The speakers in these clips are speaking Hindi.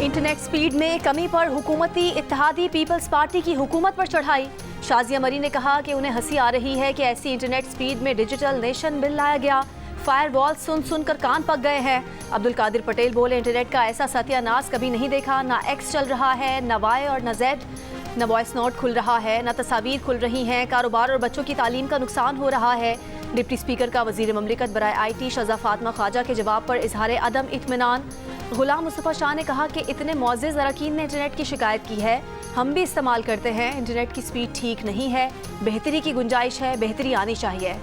इंटरनेट स्पीड में कमी पर हुकूमती इत्तेहादी पीपल्स पार्टी की हुकूमत पर चढ़ाई। शाजिया मरी ने कहा कि उन्हें हंसी आ रही है कि ऐसी इंटरनेट स्पीड में डिजिटल नेशन बिल लाया गया। फायरवॉल सुन सुनकर कान पक गए हैं। अब्दुल कादिर पटेल बोले, इंटरनेट का ऐसा सत्यानाश कभी नहीं देखा। ना एक्स चल रहा है, न वाई और न जेड, न वॉइस नोट खुल रहा है, न तस्वीर खुल रही हैं। कारोबार और बच्चों की तालीम का नुकसान हो रहा है। डिप्टी स्पीकर का वजीर ममलिकत बराए IT शहज़ा फातिमा ख्वाजा के जवाब पर इजहार अदम इत्मीनान। गुलाम मुस्तफ़ा शाह ने कहा कि इतने मुअज़्ज़िज़ अरकान ने इंटरनेट की शिकायत की है, हम भी इस्तेमाल करते हैं। इंटरनेट की स्पीड ठीक नहीं है, बेहतरी की गुंजाइश है, बेहतरी आनी चाहिए।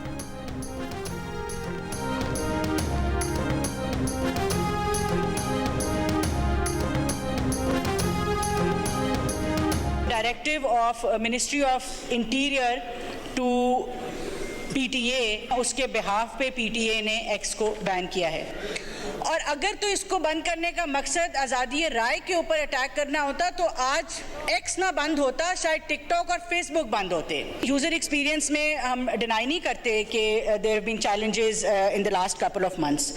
Directive of ministry of interior to PTA, उसके बिहाफ पे PTA ने एक्स को बैन किया है। और अगर तो इसको बंद करने का मकसद आज़ादी राय के ऊपर अटैक करना होता तो आज एक्स ना बंद होता, शायद टिकटॉक और फेसबुक बंद होते। यूज़र एक्सपीरियंस में हम डिनाई नहीं करते कि there have been challenges in the last couple of months.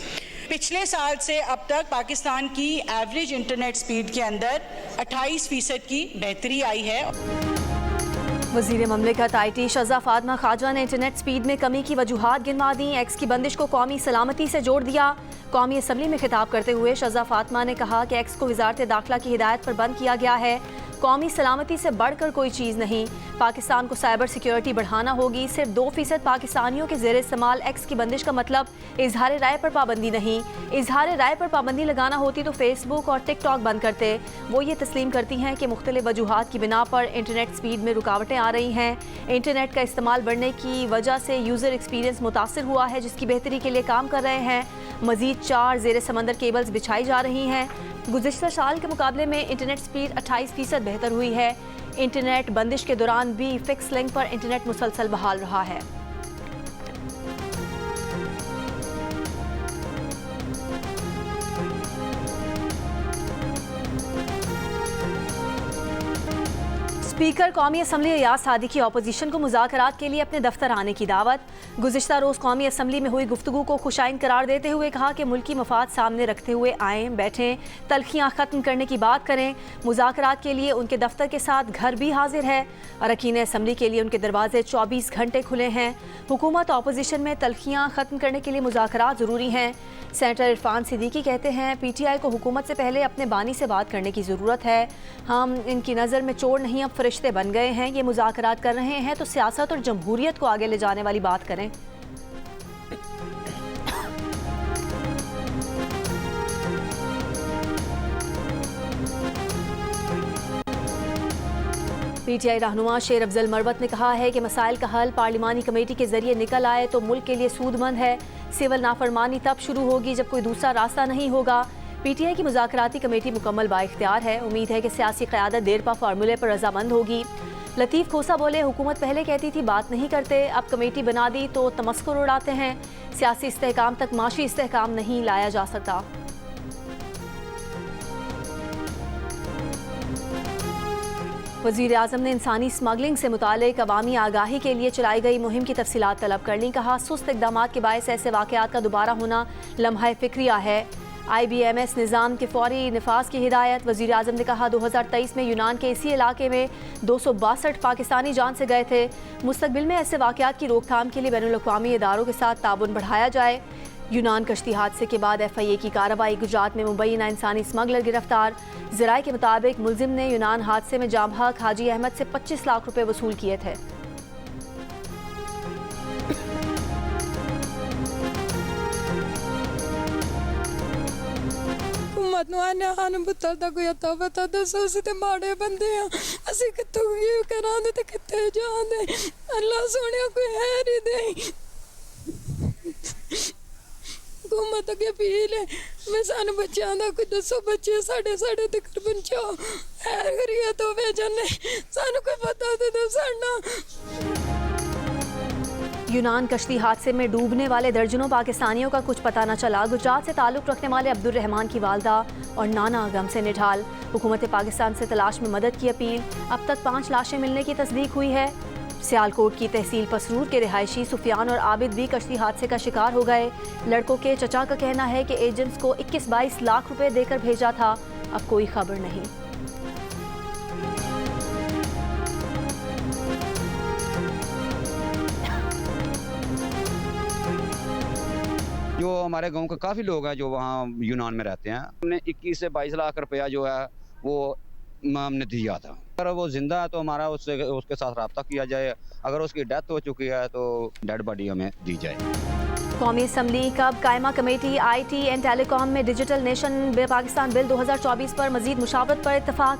पिछले साल से अब तक पाकिस्तान की एवरेज इंटरनेट स्पीड के अंदर 28% की बेहतरी आई है। वज़ीर ममलिकत IT शहज़ा फातिमा ख्वाजा ने इंटरनेट स्पीड में कमी की वजूहात गिनवा दी। एक्स की बंदिश को कौमी सलामती से जोड़ दिया। कौमी असम्बली में खिताब करते हुए शहज़ा फातिमा ने कहा कि एक्स को वज़ारत दाखिला की हिदायत पर बंद किया गया है। कौमी सलामती से बढ़कर कोई चीज़ नहीं। पाकिस्तान को साइबर सिक्योरिटी बढ़ाना होगी। सिर्फ 2% पाकिस्तानियों के ज़ेर इस्तेमाल एक्स की बंदिश का मतलब इजहार राय पर पाबंदी नहीं। इजहार राय पर पाबंदी लगाना होती तो फेसबुक और टिकटॉक बंद करते। वो ये तस्लीम करती हैं कि मुख्तलिफ वजूहात की बिना पर इंटरनेट स्पीड में रुकावटें आ रही हैं। इंटरनेट का इस्तेमाल बढ़ने की वजह से यूज़र एक्सपीरियंस मुतासर हुआ है, जिसकी बेहतरी के लिए काम कर रहे हैं। मज़ीद 4 ज़ेर समंदर केबल्स बिछाई जा रही हैं। गुज़िश्ता साल के मुकाबले में इंटरनेट स्पीड 28% बेहतर हुई है। इंटरनेट बंदिश के दौरान भी फिक्स लिंक पर इंटरनेट मुसलसल बहाल रहा है। स्पीकर कौमी असम्बली रियाज सादी की अपोजिशन को मुज़ाकरात के लिए अपने दफ्तर आने की दावत। गुज़िश्ता रोज़ कौमी असम्बली में हुई गुफ्तगू को खुशाइन करार देते हुए कहा कि मुल्की मफाद सामने रखते हुए आएँ, बैठें, तलखियाँ ख़त्म करने की बात करें। मुज़ाकरात के लिए उनके दफ्तर के साथ घर भी हाजिर है। अरकान असम्बली के लिए उनके दरवाजे 24 घंटे खुले हैं। हुकूमत अपोजिशन में तलखियाँ ख़त्म करने के लिए मुज़ाकरात ज़रूरी हैं। सेनेटर इरफान सिद्दीकी कहते हैं, PTI को हुकूमत से पहले अपने बानी से बात करने की ज़रूरत है। हम इनकी नज़र में चोर नहीं, अब फरिश्ते बन गए हैं। ये मुज़ाकरात कर रहे हैं तो सियासत और जमहूरियत को आगे ले जाने वाली बात करें। PTI रहनुमा शेर अफजल मरवत ने कहा है कि मसाइल का हल पार्लिमानी कमेटी के जरिए निकल आए तो मुल्क के लिए सूदमंद है। सिविल नाफरमानी तब शुरू होगी जब कोई दूसरा रास्ता नहीं होगा। PTI की मुज़ाकराती कमेटी मुकम्मल बाइख्तियार है। उम्मीद है कि सियासी क़यादत देरपा फार्मूले पर रजामंद होगी। लतीफ़ खोसा बोले, हुकूमत पहले कहती थी बात नहीं करते, अब कमेटी बना दी तो तमस्कुर उड़ाते हैं। सियासी इस्तेहकाम तक माशी इस्तेहकाम नहीं लाया जा सकता। वज़ीर आज़म ने इंसानी स्मगलिंग से मुतालिक अवामी आगाही के लिए चलाई गई मुहिम की तफसीलात तलब कर ली। कहा, सुस्त इक़दामात के बायस ऐसे वाक़यात का दोबारा होना लम्हा फ़िक्रिया है। IBMS निज़ाम के फ़ौरी निफाज की हिदायत। वज़ीर आज़म ने कहा, 2023 में यूनान के इसी इलाके में 262 पाकिस्तानी जान से गए थे। मुस्तक़बिल में ऐसे वाक़यात की रोकथाम के लिए बैनुल-अक़वामी इदारों के साथ ताउन बढ़ाया जाए। यूनान कश्ती हादसे के बाद FIA की कार्रवाई। गुजरात में मुबैना इंसानी स्मगलर गिरफ्तार। ज़राए के मुताबिक मुलजिम ने यूनान हादसे में जामहक हाजी अहमद से 25 लाख रुपए वसूल किए थे। माड़े बंदे असी कितों करा ते किते जांदे, अल्लाह सोने कोई है नहीं दे। हुकूमत अगे अपील है, मैं सानू बच्चों का कोई दसो, बच्चे साढ़े तक पहुंचाओ। है करिए तो भेजने, सानू कोई पता तो दो साडा। यूनान कश्ती हादसे में डूबने वाले दर्जनों पाकिस्तानियों का कुछ पता न चला। गुजरात से ताल्लुक़ रखने वाले अब्दुल रहमान की वालदा और नाना गम से निढाल। हुकूमत पाकिस्तान से तलाश में मदद की अपील। अब तक 5 लाशें मिलने की तस्दीक हुई है। सियालकोट की तहसील पसरूर के रिहायशी सुफियान और आबिद भी कश्ती हादसे का शिकार हो गए। लड़कों के चचा का कहना है कि एजेंट्स को 21-22 लाख रुपए देकर भेजा था। अब कोई खबर नहीं। जो हमारे गांव के काफ़ी लोग हैं जो वहाँ यूनान में रहते हैं, हमने 21 से 22 लाख रुपया जो है वो हमने दिया था। अगर वो जिंदा है तो हमारा उसके साथ रब्ता किया जाए, अगर उसकी डेथ हो चुकी है तो डेड बॉडी हमें दी जाए। कौमी असम्बली कब कायमा कमेटी IT एंड टेलीकॉम में डिजिटल नेशन पाकिस्तान बिल 2024 पर मजीद मुशावरत पर इत्तफाक।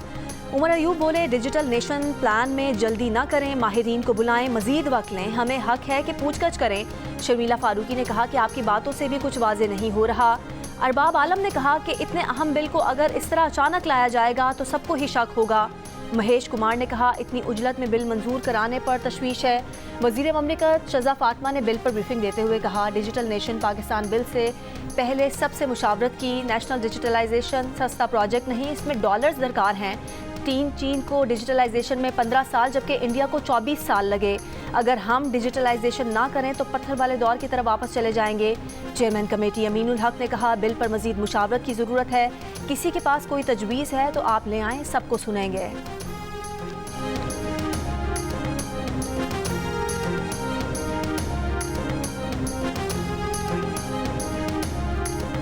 उमर अयूब बोले, डिजिटल नेशन प्लान में जल्दी न करें, माहिरीन को बुलाएं, मजीद वक्त लें, हमें हक है कि पूछगछ करें। शर्मिला फारूकी ने कहा कि आपकी बातों से भी कुछ वाजे नहीं हो रहा। अरबाब आलम ने कहा कि इतने अहम बिल को अगर इस तरह अचानक लाया जाएगा तो सबको ही शक होगा। महेश कुमार ने कहा, इतनी उजलत में बिल मंजूर कराने पर तशवीश है। वजीर ममलिकत शज़ा फातिमा ने बिल पर ब्रीफिंग देते हुए कहा, डिजिटल नेशन पाकिस्तान बिल से पहले सबसे मुशावरत की। नेशनल डिजिटलाइजेशन सस्ता प्रोजेक्ट नहीं, इसमें डॉलर्स दरकार हैं। चीन को डिजिटलाइजेशन में 15 साल जबकि इंडिया को 24 साल लगे। अगर हम डिजिटलाइजेशन ना करें तो पत्थर वाले दौर की तरफ वापस चले जाएंगे। चेयरमैन कमेटी अमीनुल हक ने कहा, बिल पर मजीद मुशावरत की ज़रूरत है। किसी के पास कोई तजवीज़ है तो आप ले आएँ, सबको सुनेंगे।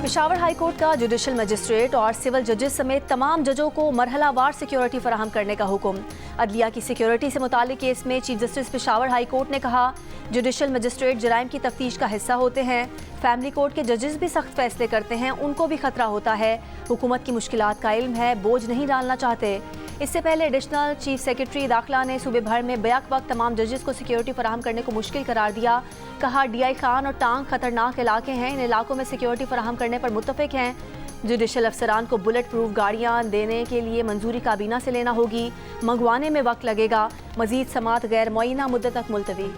पेशावर हाई कोर्ट का जुडिशल मजिस्ट्रेट और सिविल जजेस समेत तमाम जजों को मरहलावार सिक्योरिटी फराहम करने का हुक्म। अदलिया की सिक्योरिटी से मुतालिक केस में chief justice Peshawar high court ने कहा, जुडिशल मजिस्ट्रेट जराइम की तफ्तीश का हिस्सा होते हैं। फैमिली कोर्ट के जजेस भी सख्त फैसले करते हैं, उनको भी खतरा होता है। हुकूमत की मुश्किलात का इल्म है, बोझ नहीं डालना चाहते। इससे पहले एडिशनल चीफ सेक्रेटरी दाखिला ने सूबे भर में बैक वक्त तमाम जजेस को सिक्योरिटी फराहम करने को मुश्किल करार दिया। कहा, DI खान और टांग खतरनाक इलाके हैं, इन इलाकों में सिक्योरिटी फराहम करने पर मुत्तफिक हैं। जुडिशल अफसरान को बुलेट प्रूफ गाड़ियां देने के लिए मंजूरी काबीना से लेना होगी, मंगवाने में वक्त लगेगा। मजीद समात गैर मुअय्यना मुद्दत तक मुलतवी।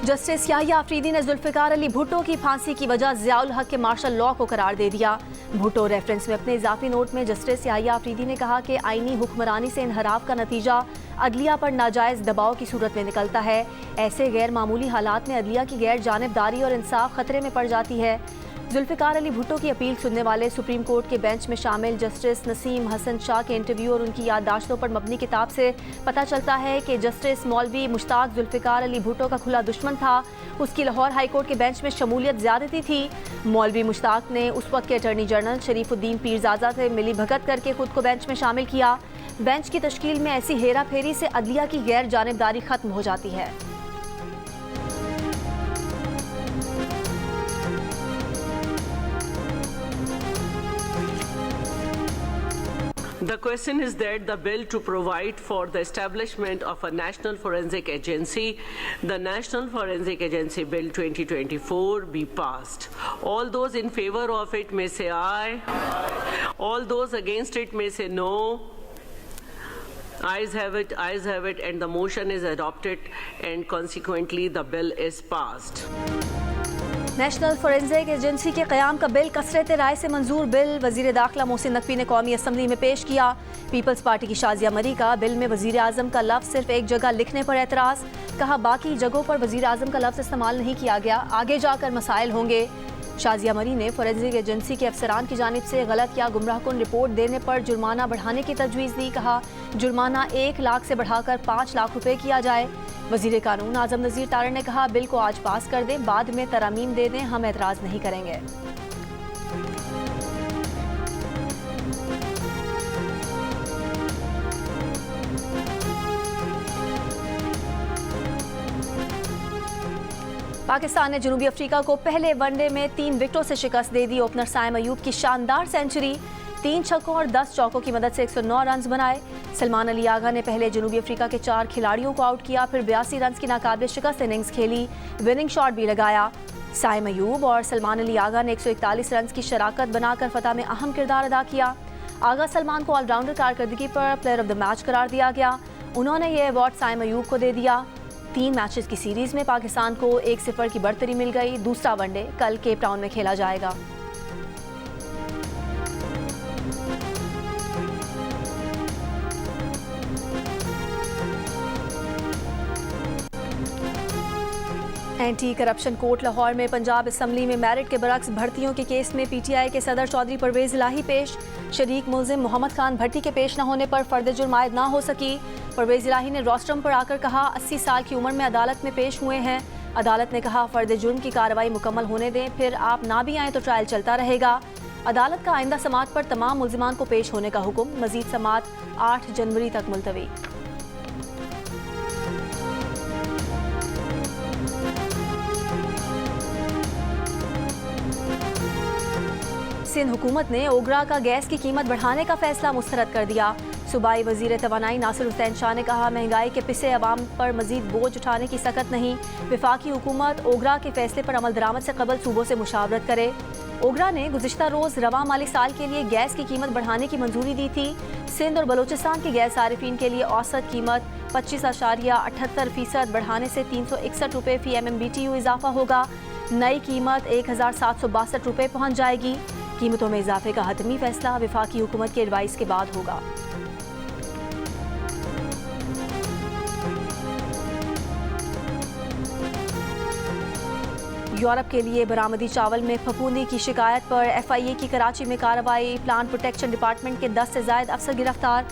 जस्टिस याहिया आफरीदी ने जुल्फिकार अली भुट्टो की फांसी की वजह ज़ियाउल हक के मार्शल लॉ को करार दे दिया। भुट्टो रेफरेंस में अपने इजाफी नोट में जस्टिस याहिया आफरीदी ने कहा कि आईनी हुक्मरानी से इनहराफ का नतीजा अदलिया पर नाजायज़ दबाव की सूरत में निकलता है। ऐसे गैर मामूली हालात में अदलिया की गैर जानिबदारी और इंसाफ खतरे में पड़ जाती है। जुल्फिकार अली भुट्टो की अपील सुनने वाले सुप्रीम कोर्ट के बेंच में शामिल जस्टिस नसीम हसन शाह के इंटरव्यू और उनकी याददाश्तों पर मबनी किताब से पता चलता है कि जस्टिस मौलवी मुश्ताक जुल्फिकार अली भुट्टो का खुला दुश्मन था। उसकी लाहौर हाई कोर्ट के बेंच में शमूलियत ज़्यादती थी। मौलवी मुश्ताक ने उस वक्त के अटर्नी जनरल शरीफुद्दीन पीरजादा से मिली भगत करके खुद को बेंच में शामिल किया। बेंच की तश्कील में ऐसी हेरा फेरी से अदलिया की गैर जानिबदारी खत्म हो जाती है। The question is that the bill to provide for the establishment of a National Forensic Agency, the National Forensic Agency Bill 2024 be passed. All those in favor of it may say aye. All those against it may say no. Ayes have it, and the motion is adopted, and consequently the bill is passed. National forensic agency के क़याम का बिल कसरत राय से मंजूर बिल वज़ीर दाखिला मोहसिन नकवी ने कौमी असम्बली में पेश किया। पीपल्स पार्टी की शाजिया मरी का बिल में वज़ीर आज़म का लफ्ज़ सिर्फ एक जगह लिखने पर एतराज़। कहा, बाकी जगहों पर वज़ीर आज़म का लफ्ज़ इस्तेमाल नहीं किया गया, आगे जाकर मसाइल होंगे। शाजिया मरी ने फोरेंसिक एजेंसी के अफसरान की जानिब से गलत या गुमराहकुन रिपोर्ट देने पर जुर्माना बढ़ाने की तजवीज़ दी। कहा, जुर्माना 1 लाख से बढ़ाकर 5 लाख रुपए किया जाए। वज़ीर कानून आज़म नज़ीर तारड़ ने कहा, बिल को आज पास कर दें, बाद में तरामीम दे दें, हम एतराज़ नहीं करेंगे। पाकिस्तान ने जनूबी अफ्रीका को पहले वनडे में 3 विकेटों से शिकस्त दे दी। ओपनर साइम अयूब की शानदार सेंचुरी, 3 छक्कों और 10 चौकों की मदद से 109 रन बनाए। सलमान अली आगा ने पहले जनूबी अफ्रीका के 4 खिलाड़ियों को आउट किया, फिर 82 रन की नाकाबिल शिकस्त इनिंग्स खेली, विनिंग शॉट भी लगाया। साइम अयूब और सलमान अली आगा ने 141 रन की शराकत बनाकर फतह में अहम किरदार अदा किया। आगा सलमान को ऑलराउंडर कारकर्दगी पर प्लेयर ऑफ द मैच करार दिया गया। उन्होंने ये अवार्ड साइम अयूब को दे दिया। 3 मैचेस की सीरीज में पाकिस्तान को 1-0 की बढ़तरी मिल गई। दूसरा वनडे कल केप टाउन में खेला जाएगा। एंटी करप्शन कोर्ट लाहौर में पंजाब असम्बली में मेरिट के बरक्स भर्तियों के केस में पीटीआई के सदर चौधरी परवेज इलाही पेश। शरीक मुलजिम मोहम्मद खान भट्टी के पेश न होने पर फर्द जुर्म आयद ना हो सकी। परवेज इलाही ने रोस्ट्रम पर आकर कहा 80 साल की उम्र में अदालत में पेश हुए हैं। अदालत ने कहा फर्द जुर्म की कार्रवाई मुकम्मल होने दें, फिर आप ना भी आएँ तो ट्रायल चलता रहेगा। अदालत का आइंदा समात पर तमाम मुलजिमान को पेश होने का हुक्म। मजीद समात 8 जनवरी तक मुलतवी। सिंध हुकूमत ने ओगरा का गैस की कीमत बढ़ाने का फैसला मुस्तरद कर दिया। सूबाई वजीर तवानाई नासिर हुसैन शाह ने कहा महंगाई के पिसे अवाम पर मजीद बोझ उठाने की सकत नहीं। वफाकी हुकूमत ओगरा के फैसले पर अमल दरामद से कबल सूबों से मुशावरत करे। ओगरा ने गुज़िश्ता रोज़ रवा माली साल के लिए गैस की कीमत बढ़ाने की मंजूरी दी थी। सिंध और बलोचिस्तान के गैस सारिफीन के लिए औसत कीमत 25.78% बढ़ाने से 361 रुपये फी MMBTU इजाफा होगा। नई कीमत 1762 रुपये पहुँच जाएगी। कीमतों में इजाफे का हतमी फैसला वफाकी हुकूमत के एडवाइस के बाद होगा। यूरोप के लिए बरामदी चावल में फफूंदी की शिकायत पर FIA की कराची में कार्रवाई। प्लांट प्रोटेक्शन डिपार्टमेंट के 10 से ज़ायद अफसर गिरफ्तार।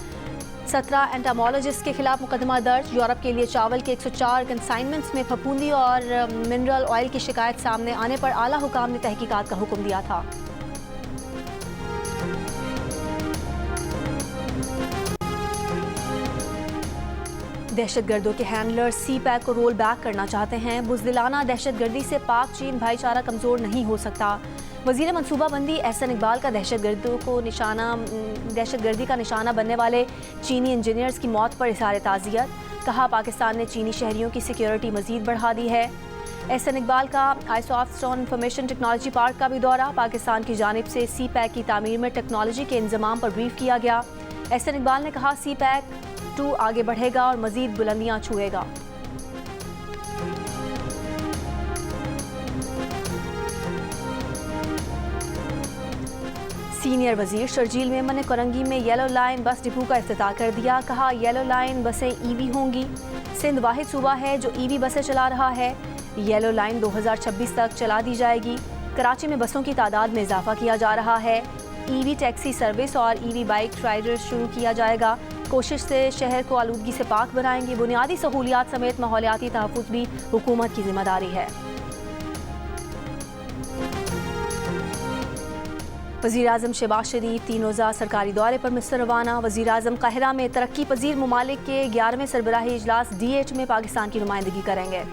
17 एंटामोलॉजिस्ट के खिलाफ मुकदमा दर्ज। यूरोप के लिए चावल के 104 कंसाइनमेंट्स में फफूंदी और मिनरल ऑयल की शिकायत सामने आने पर आला हुकाम ने तहकीकात का हुक्म दिया था। दहशतगर्दों के हैंडलर CPAC को रोल बैक करना चाहते हैं। बुज़दिलाना दहशतगर्दी से पाक चीन भाईचारा कमज़ोर नहीं हो सकता। वज़ीर मनसूबाबंदी एहसन इकबाल का दहशतगर्दी का निशाना बनने वाले चीनी इंजीनियर्स की मौत पर इज़हार ताज़ियत। कहा पाकिस्तान ने चीनी शहरियों की सिक्योरिटी मज़ीद बढ़ा दी है। एहसन इकबाल का आइसोफ्टस्टोन इंफॉर्मेशन टेक्नोलॉजी पार्क का भी दौरा। पाकिस्तान की जानिब से CPAC की तामीर में टेक्नोलॉजी के इंतजाम पर ब्रीफ किया गया। एहसन इकबाल ने कहा CPAC 2 आगे बढ़ेगा और मजीद बुलंदियां छुएगा। सीनियर वजीर शर्जील मेमन ने कोरंगी में येलो लाइन बस डिपो का इफ्तिताह कर दिया। कहा येलो लाइन बसें EV होंगी। सिंध वाहिद सूबा है जो EV बसें चला रहा है। येलो लाइन 2026 तक चला दी जाएगी। कराची में बसों की तादाद में इजाफा किया जा रहा है। EV टैक्सी सर्विस और EV बाइक राइडर शुरू किया जाएगा। कोशिश से शहर को आलूदगी से पाक बनाएंगे। बुनियादी सहूलियात समेत माहौलियाती तहफ़्फ़ुज़ भी हुकूमत की जिम्मेदारी है। वज़ीर-ए-आज़म शहबाज शरीफ 3 रोज़ा सरकारी दौरे पर मिस्र रवाना। वज़ीर-ए-आज़म काहिरा में तरक्की पजीर ममालिक के 11वें सरबराही इजलास D8 में पाकिस्तान की नुमाइंदगी करेंगे।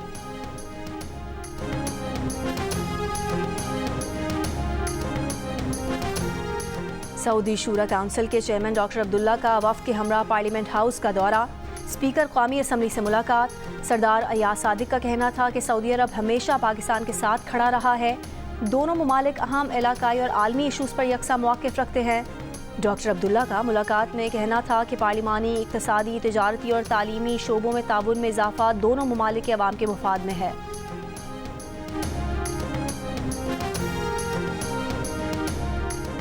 सऊदी शूरा काउंसिल के चेयरमैन डॉक्टर अब्दुल्ला का वफ़द के हमरा पार्लियामेंट हाउस का दौरा। स्पीकर कौमी असम्बली से मुलाकात। सरदार अयाज सादिक का कहना था कि सऊदी अरब हमेशा पाकिस्तान के साथ खड़ा रहा है। दोनों ममालिक अहम इलाकाई और आलमी इशूज़ पर यकसा मौक़िफ़ रखते हैं। डॉक्टर अब्दुल्ला का मुलाकात में कहना था कि पार्लिमानी, इक़्तिसादी, तिजारती और तालीमी शोबों में ताउन में इजाफ़ा दोनों ममालिक के अवाम के मुफाद में है।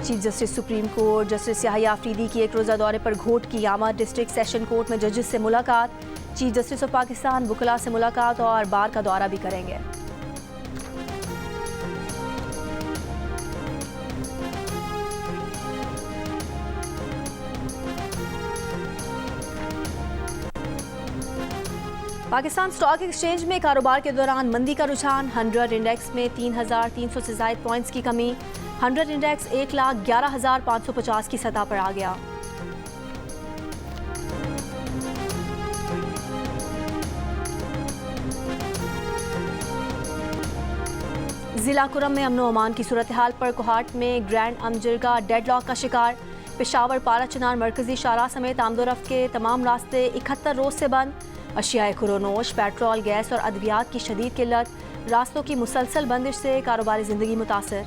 Chief justice supreme court justice Yahya Afridi की 1 रोज़ा दौरे पर घोट की आमद। डिस्ट्रिक्ट सेशन कोर्ट में जजेस से मुलाकात। चीफ जस्टिस ऑफ पाकिस्तान वुकला से मुलाकात और बार का दौरा भी करेंगे। पाकिस्तान स्टॉक एक्सचेंज में कारोबार के दौरान मंदी का रुझान। 100 इंडेक्स में 3,300 से ज़ायद पॉइंट्स की कमी। 100 इंडेक्स 1,11,550 की सतह पर आ गया। जिला कुरम में अमनो अमान की सूरत हाल पर कोहाट में ग्रैंड अमजरगा डेडलॉक का शिकार। पेशावर पारा चनार मरकजी शाहराह समेत आमदोरफ्त के तमाम रास्ते 71 रोज से बंद। अशियाए खुरोनोश, पेट्रोल, गैस और अद्वियात की शदीद किल्लत। रास्तों की मुसलसल बंदिश से कारोबारी जिंदगी मुतासर।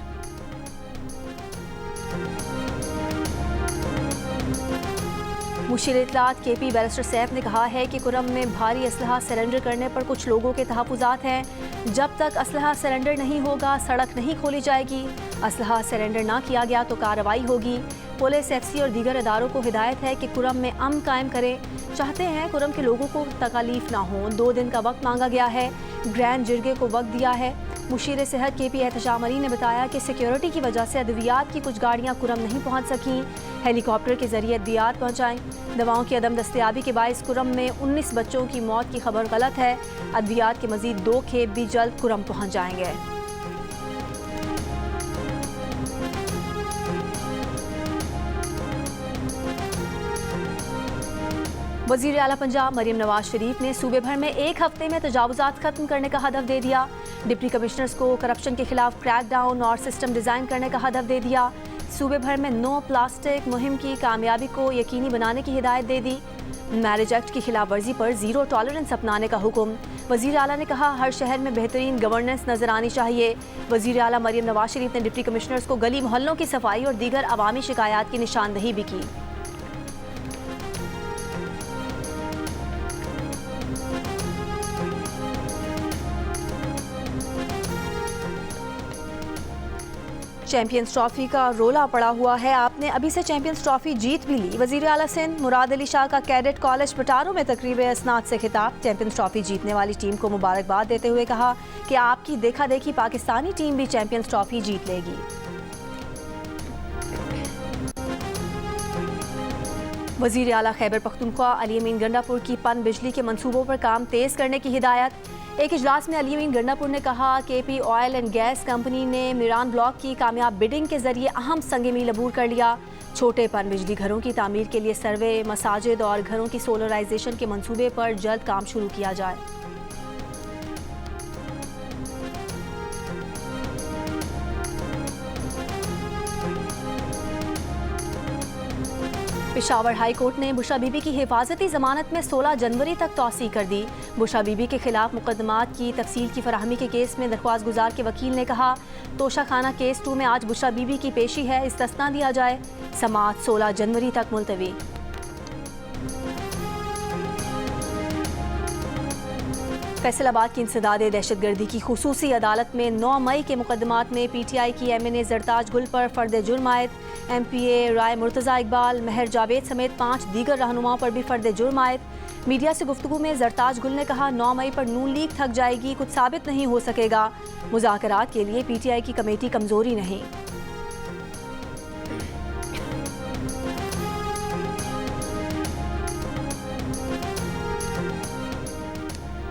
मुशीर इत्तलात KP बैरिस्टर सैफ ने कहा है कि कुरम में भारी असलहा सरेंडर करने पर कुछ लोगों के तहफ़्फ़ुज़ात हैं। जब तक असलहा सरेंडर नहीं होगा सड़क नहीं खोली जाएगी। असलहा सरेंडर ना किया गया तो कार्रवाई होगी। पुलिस, FC और दीगर इदारों को हिदायत है कि कुरम में अमन कायम करें। चाहते हैं कुरम के लोगों को तकलीफ ना हो। 2 दिन का वक्त मांगा गया है। ग्रैंड जिरगे को वक्त दिया है। मुशीर सेहत KP एहतशाम अली ने बताया कि सिक्योरिटी की वजह से अद्वियात की कुछ गाड़ियाँ कुरम नहीं पहुँच सकीं। हेलीकॉप्टर के जरिए अद्वियात पहुँचाएँ। दवाओं की अदम दस्तयाबी के बायस कुरम में 19 बच्चों की मौत की खबर गलत है। अद्वियात के मजीद 2 खेप भी जल्द कुरम पहुँच जाएंगे। वज़ीर आला पंजाब मरियम नवाज शरीफ ने सूबे भर में 1 हफ्ते में तजावुज़ात खत्म करने का हदफ दे दिया। डिप्टी कमिश्नर्स को करप्शन के खिलाफ क्रैक डाउन और सिस्टम डिज़ाइन करने का हदफ दे दिया। सूबे भर में नो प्लास्टिक मुहिम की कामयाबी को यकीनी बनाने की हिदायत दे दी। मैरिज एक्ट की खिलाफ वर्जी पर 0 टॉलरेंस अपनाने का हुक्म। वज़ीर आला ने कहा हर शहर में बेहतरीन गवर्नेंस नजर आनी चाहिए। वज़ीर आला मरियम नवाज शरीफ ने डिप्टी कमिश्नर्स को गली मोहल्लों की सफाई और दीगर अवामी शिकायत की निशानदही भी की। चैंपियंस ट्रॉफी का रोला पड़ा हुआ है। आपने अभी से चैंपियंस ट्रॉफी जीत भी ली। वज़ीर आला सिंध मुराद अली शाह का कैडेट कॉलेज पटारो में तकरीब असनाद से खिताब। चैंपियंस ट्रॉफी जीतने वाली टीम को मुबारकबाद देते हुए कहा कि आपकी देखा देखी पाकिस्तानी टीम भी चैंपियंस ट्रॉफी जीत लेगी। वज़ीर आला खैबर पख्तूनख्वा अली अमीन गंडापुर की पन बिजली के मंसूबों पर काम तेज़ करने की हिदायत। एक इजलास में अली अमीन गंडापुर ने कहा KP oil and gas company ने मीरान ब्लॉक की कामयाब बिडिंग के जरिए अहम संग मील अबूर कर लिया। छोटे पन बिजली घरों की तामीर के लिए सर्वे, मसाजिद और घरों की सोलराइजेशन के मंसूबे पर जल्द काम शुरू किया जाए। पेशावर हाई कोर्ट ने बुशरा बीबी की हिफाजती जमानत में 16 जनवरी तक तौसी कर दी। बुशरा बीबी के खिलाफ मुकदमात की तफसील की फराहमी के केस में दरख्वास्त गुजार के वकील ने कहा तोशा खाना केस 2 में आज बुशरा बीबी की पेशी है, इस्तिस्ना दिया जाए। समाअत 16 जनवरी तक मुलतवी। फैसलाबाद की इंसदाद दहशतगर्दी की खुसूसी अदालत में 9 मई के मुकदमात में PTI की MNA जरताज गुल पर फर्द जुर्म आयद। MPA राय मुर्तज़ा इकबाल, महर जावेद समेत 5 दीगर रहनुमाओं पर भी फर्द जुर्म आयद। मीडिया से गुफ्तगू में जरताज गुल ने कहा 9 मई पर नून लीग थक जाएगी, कुछ साबित नहीं हो सकेगा। मुज़ाकरात के लिए PTI की कमेटी कमजोरी नहीं।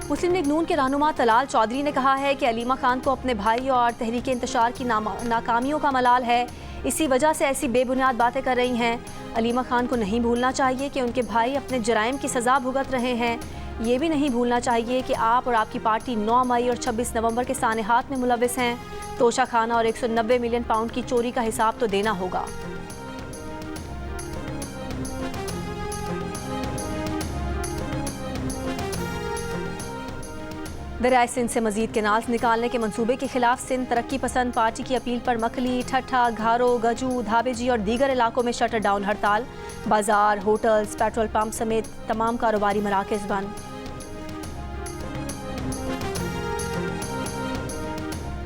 मुस्लिम लीग नून के रहनुमा तलाल चौधरी ने कहा है कि अलीमा खान को अपने भाई और तहरीक इंतशार की नाकामियों का मलाल है, इसी वजह से ऐसी बेबुनियाद बातें कर रही हैं। अलीमा खान को नहीं भूलना चाहिए कि उनके भाई अपने जराइम की सज़ा भुगत रहे हैं। ये भी नहीं भूलना चाहिए कि आप और आपकी पार्टी 9 मई और 26 नवंबर के सानेहात में मुलविस हैं। तोशा खाना और 190 मिलियन पाउंड की चोरी का हिसाब तो देना होगा। दरियाए सिंध से मजीद केनाल्स निकालने के मंसूबे के खिलाफ सिंध तरक्की पसंद पार्टी की अपील पर मखली, ठट्ठा, घारो, गजू, धाबेजी और दीगर इलाकों में शटर डाउन हड़ताल। बाजार, होटल्स, पेट्रोल पंप समेत तमाम कारोबारी मराकज़ बंद।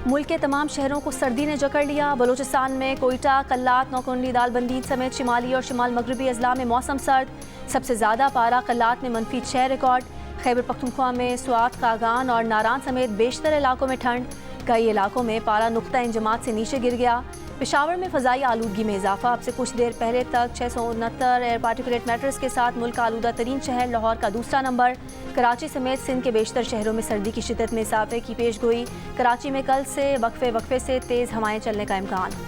मुल्क के तमाम शहरों को सर्दी ने जकड़ लिया। बलोचिस्तान में कोयटा, कल्लात, नौकुंडी, दालबंदी समेत शिमाली और शिमाल मगरबी अजला में मौसम सर्द। सबसे ज़्यादा पारा कल्लात में -6 रिकॉर्ड। खैबर पख्तूनख्वा में स्वात, कागान और नारान समेत बेशतर इलाकों में ठंड। कई इलाकों में पारा नुक्ता इंजमात से नीचे गिर गया। पेशावर में फ़ज़ाई आलूदगी में इजाफा। अब से कुछ देर पहले तक 669 एयर पार्टिकुलेट मैटर्स के साथ मुल्क का आलूदा तरीन शहर लाहौर का दूसरा नंबर। कराची समेत सिंध के बेशतर शहरों में सर्दी की शिद्दत में इजाफे की पेश गोई। कराची में कल से वक्फे से तेज़ हवाएं चलने का इम्कान।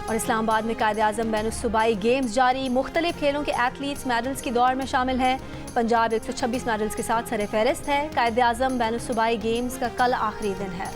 और इस्लामाबाद में कायद-ए-आज़म बैनुस्सूबाई गेम्स जारी। मुख्तलिफ खेलों के एथलीट्स मेडल्स की दौड़ में शामिल हैं। पंजाब 126 मेडल्स के साथ सरे फहरिस्त है। कायद-ए-आज़म बैनुस्सूबाई गेम्स का कल आखिरी दिन है।